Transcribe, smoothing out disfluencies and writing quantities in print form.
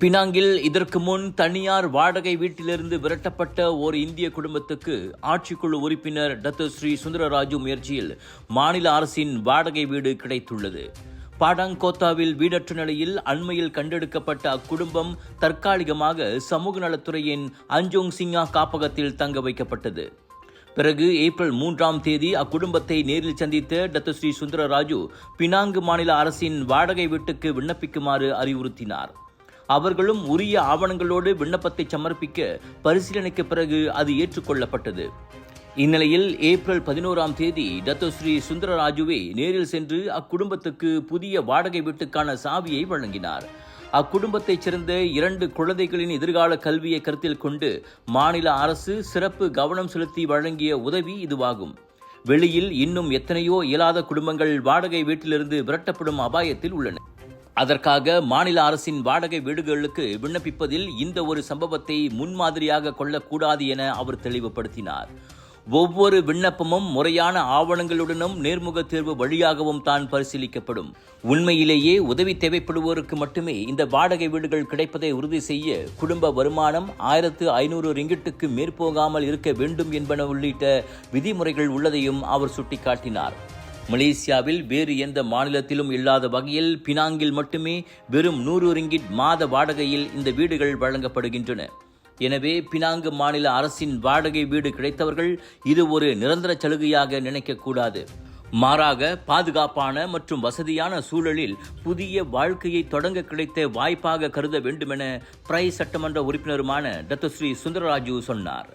பினாங்கில் இதற்கு முன் தனியார் வாடகை வீட்டிலிருந்து விரட்டப்பட்ட ஓர் இந்திய குடும்பத்துக்கு ஆட்சிக்குழு உறுப்பினர் டத்தோஸ்ரீ சுந்தரராஜு முயற்சியில் மாநில அரசின் வாடகை வீடு கிடைத்துள்ளது. பாடாங்கோத்தாவில் வீடற்ற நிலையில் அண்மையில் கண்டெடுக்கப்பட்ட அக்குடும்பம் தற்காலிகமாக சமூக நலத்துறையின் அஞ்சோங் சிங்கா காப்பகத்தில் தங்க வைக்கப்பட்டது. பிறகு ஏப்ரல் 3ஆம் தேதி அக்குடும்பத்தை நேரில் சந்தித்த டத்தோஸ்ரீ சுந்தரராஜு பினாங்கு மாநில அரசின் வாடகை வீட்டுக்கு விண்ணப்பிக்குமாறு அறிவுறுத்தினார். அவர்களும் உரிய ஆவணங்களோடு விண்ணப்பத்தை சமர்ப்பிக்க பரிசீலனைக்கு பிறகு அது ஏற்றுக்கொள்ளப்பட்டது. இந்நிலையில் ஏப்ரல் 11ஆம் தேதி டத்தோஸ்ரீ சுந்தரராஜுவே நேரில் சென்று அக்குடும்பத்துக்கு புதிய வாடகை வீட்டுக்கான சாவியை வழங்கினார். அக்குடும்பத்தைச் சேர்ந்த 2 குழந்தைகளின் எதிர்கால கல்வியை கருத்தில் கொண்டு மாநில அரசு சிறப்பு கவனம் செலுத்தி வழங்கிய உதவி இதுவாகும். வெளியில் இன்னும் எத்தனையோ இயலாத குடும்பங்கள் வாடகை வீட்டிலிருந்து விரட்டப்படும் அபாயத்தில் உள்ளன. அதற்காக மாநில அரசின் வாடகை வீடுகளுக்கு விண்ணப்பிப்பதில் இந்த ஒரு சம்பவத்தை முன்மாதிரியாக கொள்ளக்கூடாது என அவர் தெளிவுபடுத்தினார். ஒவ்வொரு விண்ணப்பமும் முறையான ஆவணங்களுடனும் நேர்முக தேர்வு வழியாகவும் தான் பரிசீலிக்கப்படும். உண்மையிலேயே உதவி தேவைப்படுவோருக்கு மட்டுமே இந்த வாடகை வீடுகள் கிடைப்பதை உறுதி செய்ய குடும்ப வருமானம் 1500 ரிங்கிட்டுக்கு மேற்போகாமல் இருக்க வேண்டும் என்பன உள்ளிட்ட விதிமுறைகள் உள்ளதையும் அவர் சுட்டிக்காட்டினார். மலேசியாவில் வேறு எந்த மாநிலத்திலும் இல்லாத வகையில் பினாங்கில் மட்டுமே வெறும் 100 ரிங்கிட் மாத வாடகையில் இந்த வீடுகள் வழங்கப்படுகின்றன. எனவே பினாங்கு மாநில அரசின் வாடகை வீடு கிடைத்தவர்கள் இது ஒரு நிரந்தர சலுகையாக நினைக்கக்கூடாது. மாறாக பாதுகாப்பான மற்றும் வசதியான சூழலில் புதிய வாழ்க்கையை தொடங்க கிடைத்த வாய்ப்பாக கருத வேண்டுமென பிரை சட்டமன்ற உறுப்பினருமான டத்தோஸ்ரீ சுந்தரராஜு சொன்னார்.